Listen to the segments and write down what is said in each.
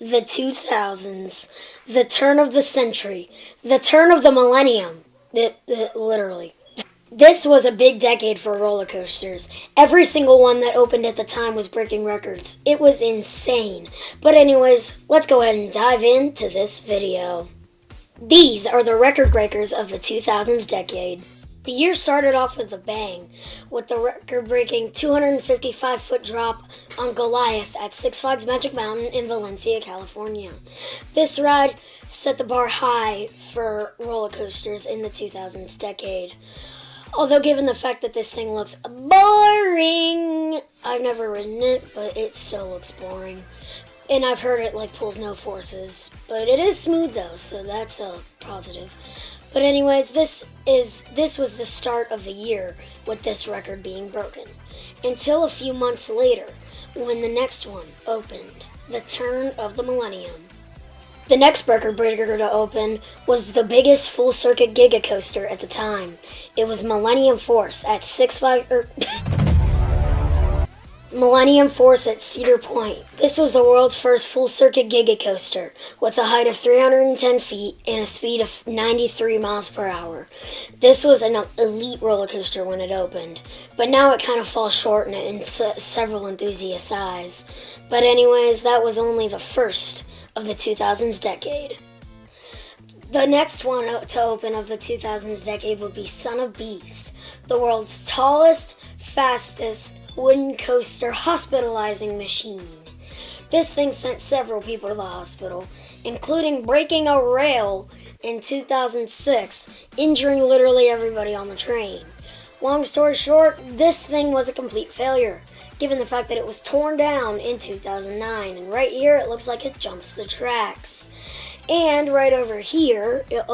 The 2000s, the turn of the century, the turn of the millennium. Literally. This was a big decade for roller coasters. Every single one that opened at the time was breaking records. It was insane. But anyways, let's go ahead and dive into this video. These are the record breakers of the 2000s decade. The year started off with a bang, with the record-breaking 255-foot drop on Goliath at Six Flags Magic Mountain in Valencia, California. This ride set the bar high for roller coasters in the 2000s decade. Although given the fact that this thing looks boring, I've never ridden it, but it still looks boring. And I've heard it pulls no forces, but it is smooth though, so that's a positive. But anyways, this was the start of the year with this record being broken. Until a few months later, when the next one opened, the turn of the millennium. The next record breaker to open was the biggest full-circuit giga coaster at the time. It was Millennium Force at Millennium Force at Cedar Point. This was the world's first full-circuit giga coaster, with a height of 310 feet and a speed of 93 miles per hour. This was an elite roller coaster when it opened, but now it kind of falls short in several enthusiasts' eyes. But anyways, that was only the first of the 2000s decade. The next one to open of the 2000s decade would be Son of Beast, the world's tallest, fastest wooden coaster hospitalizing machine. This thing sent several people to the hospital, including breaking a rail in 2006, injuring literally everybody on the train. Long story short, this thing was a complete failure, given the fact that it was torn down in 2009, and right here it looks like it jumps the tracks. And right over here, it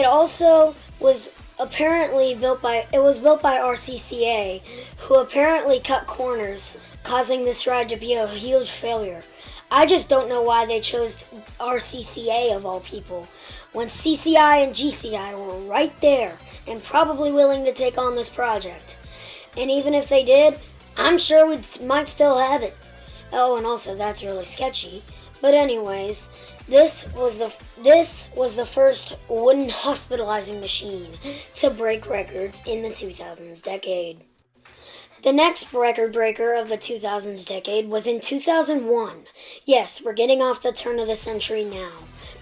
also was apparently built by RCCA, who apparently cut corners, causing this ride to be a huge failure. I just don't know why they chose RCCA of all people, when CCI and GCI were right there and probably willing to take on this project. And even if they did, I'm sure we might still have it. Oh, and also that's really sketchy. But anyways, this was the first wooden hospitalizing machine to break records in the 2000s decade. The next record breaker of the 2000s decade was in 2001. Yes, we're getting off the turn of the century now.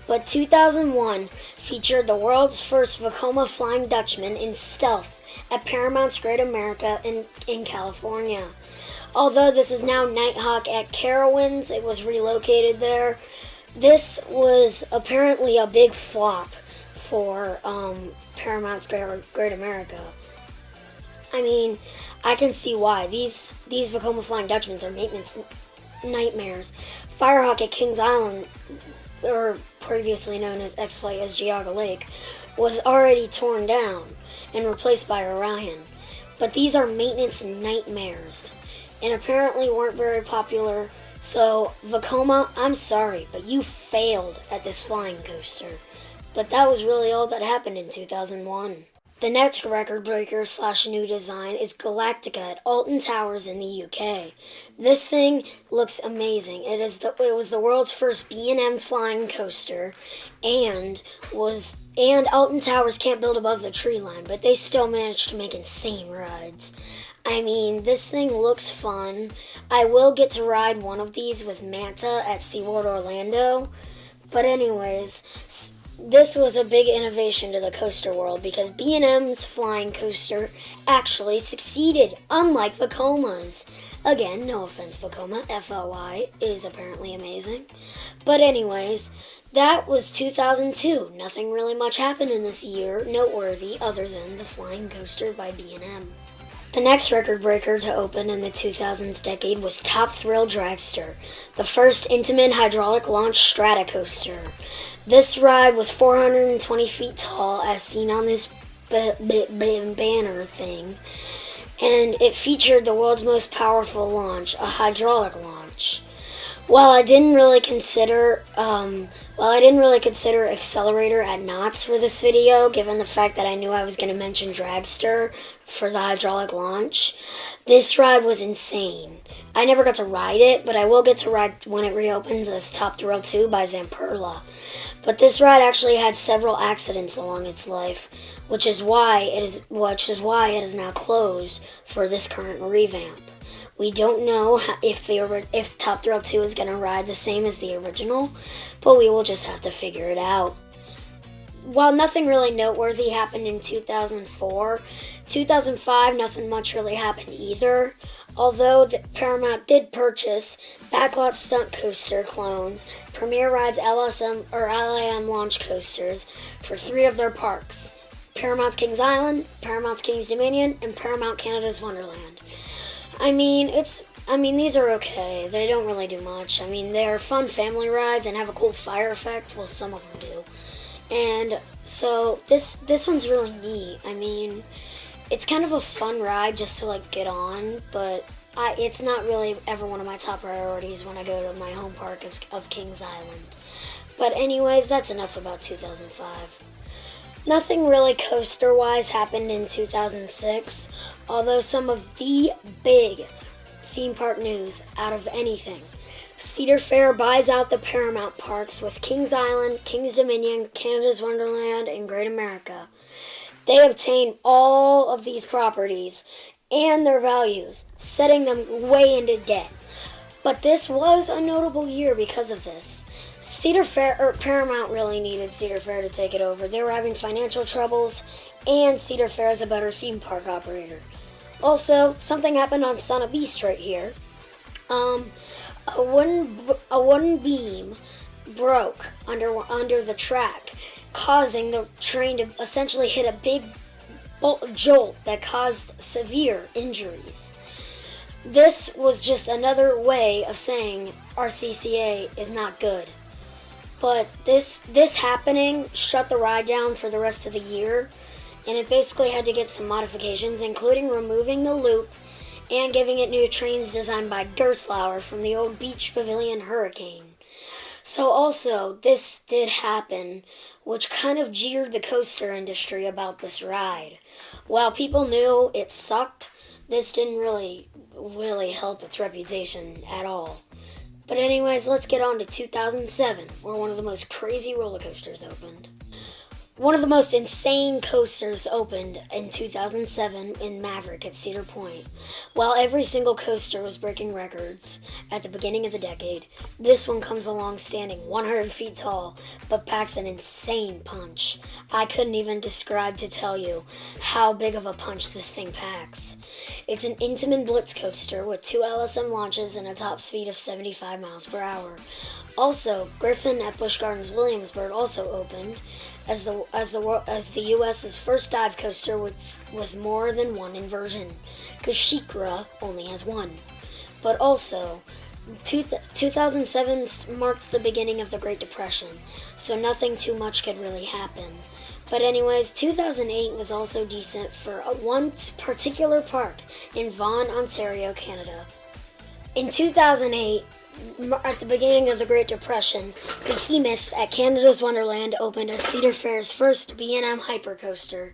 But 2001 featured the world's first Vekoma Flying Dutchman in stealth at Paramount's Great America in California. Although this is now Nighthawk at Carowinds, it was relocated there. This was apparently a big flop for Paramount's Great America. I mean, I can see why. These Vekoma Flying Dutchmans are maintenance nightmares. Firehawk at Kings Island, or previously known as X-Flight as Geauga Lake, was already torn down and replaced by Orion. But these are maintenance nightmares, and apparently weren't very popular. So, Vekoma, I'm sorry, but you failed at this flying coaster. But that was really all that happened in 2001. The next record breaker / new design is Galactica at Alton Towers in the UK. This thing looks amazing. It was the world's first B&M flying coaster, and Alton Towers can't build above the tree line, but they still managed to make insane rides. I mean, this thing looks fun. I will get to ride one of these with Manta at SeaWorld Orlando. But anyways, this was a big innovation to the coaster world because B&M's flying coaster actually succeeded, unlike Vekoma's. Again, no offense, Vekoma, FLY, is apparently amazing. But anyways, that was 2002. Nothing really much happened in this year noteworthy other than the flying coaster by B&M. The next record breaker to open in the 2000s decade was Top Thrill Dragster, the first Intamin hydraulic launch strata coaster. This ride was 420 feet tall as seen on this banner thing, and it featured the world's most powerful launch, a hydraulic launch. While I didn't really consider accelerator at knots for this video, given the fact that I knew I was going to mention Dragster for the hydraulic launch. This ride was insane. I never got to ride it, but I will get to ride when it reopens as Top Thrill 2 by Zamperla. But this ride actually had several accidents along its life, which is why it is now closed for this current revamp. We don't know if Top Thrill 2 is going to ride the same as the original, but we will just have to figure it out. While nothing really noteworthy happened in 2004, 2005 nothing much really happened either. Although Paramount did purchase Backlot Stunt Coaster clones, Premier Rides LAM launch coasters for 3 of their parks: Paramount's Kings Island, Paramount's Kings Dominion, and Paramount Canada's Wonderland. I mean, these are okay. They don't really do much. I mean, they're fun family rides and have a cool fire effect. Well, some of them do. And so this one's really neat. I mean, it's kind of a fun ride just to like get on, but it's not really ever one of my top priorities when I go to my home park of Kings Island. But anyways, that's enough about 2005. Nothing really coaster-wise happened in 2006, although some of the big theme park news out of anything. Cedar Fair buys out the Paramount parks with Kings Island, Kings Dominion, Canada's Wonderland, and Great America. They obtain all of these properties and their values, setting them way into debt. But this was a notable year because of this. Paramount really needed Cedar Fair to take it over. They were having financial troubles, and Cedar Fair is a better theme park operator. Also, something happened on Son of Beast right here. A wooden beam broke under the track, causing the train to essentially hit a big jolt that caused severe injuries. This was just another way of saying RCCA is not good. But this happening shut the ride down for the rest of the year, and it basically had to get some modifications, including removing the loop and giving it new trains designed by Gerstlauer from the old Beach Pavilion Hurricane. So also, this did happen, which kind of jeered the coaster industry about this ride. While people knew it sucked, this didn't really help its reputation at all. But anyways, let's get on to 2007, where one of the most crazy roller coasters opened. One of the most insane coasters opened in 2007 in Maverick at Cedar Point. While every single coaster was breaking records at the beginning of the decade, this one comes along standing 100 feet tall, but packs an insane punch. I couldn't even describe to tell you how big of a punch this thing packs. It's an Intamin Blitz coaster with 2 LSM launches and a top speed of 75 miles per hour. Also, Griffin at Busch Gardens Williamsburg also opened as the U.S.'s first dive coaster with more than one inversion, because SheiKra only has one. But also, 2007 marked the beginning of the Great Depression, so nothing too much could really happen. But anyways, 2008 was also decent for one particular park in Vaughan, Ontario, Canada. In 2008, at the beginning of the Great Depression, Behemoth at Canada's Wonderland opened as Cedar Fair's first B&M hypercoaster.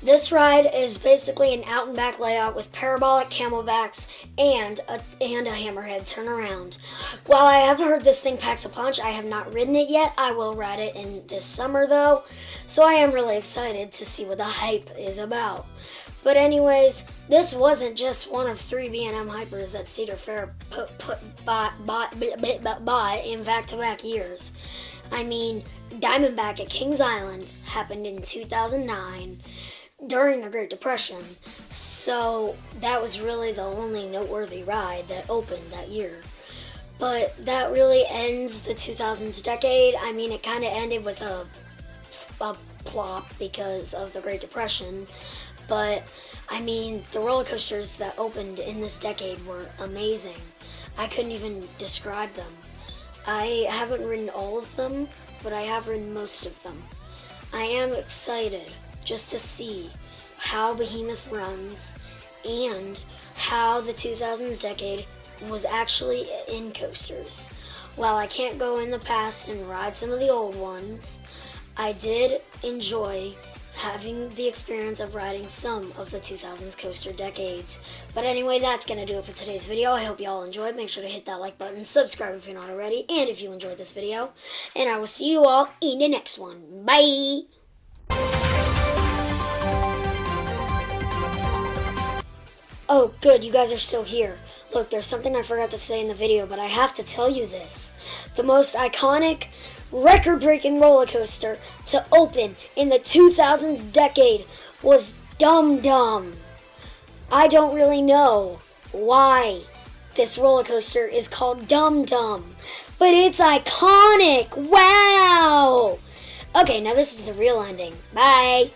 This ride is basically an out-and-back layout with parabolic camelbacks and a hammerhead turnaround. While I have heard this thing packs a punch, I have not ridden it yet. I will ride it in this summer though, so I am really excited to see what the hype is about. But anyways, this wasn't just one of 3 B&M hypers that Cedar Fair bought in back-to-back years. I mean, Diamondback at Kings Island happened in 2009 during the Great Depression, so that was really the only noteworthy ride that opened that year. But that really ends the 2000s decade. I mean, it kind of ended with a plop because of the Great Depression. But, I mean, the roller coasters that opened in this decade were amazing. I couldn't even describe them. I haven't ridden all of them, but I have ridden most of them. I am excited just to see how Behemoth runs and how the 2000s decade was actually in coasters. While I can't go in the past and ride some of the old ones, I did enjoy having the experience of riding some of the 2000s coaster decades. But anyway, that's going to do it for today's video. I hope you all enjoyed. Make sure to hit that like button, subscribe if you're not already, and if you enjoyed this video. And I will see you all in the next one. Bye! Oh, good, you guys are still here. Look, there's something I forgot to say in the video, but I have to tell you this. The most iconic, record-breaking roller coaster to open in the 2000s decade was Dum Dum. I don't really know why this roller coaster is called Dum Dum, but it's iconic. Wow! Okay, now this is the real ending. Bye!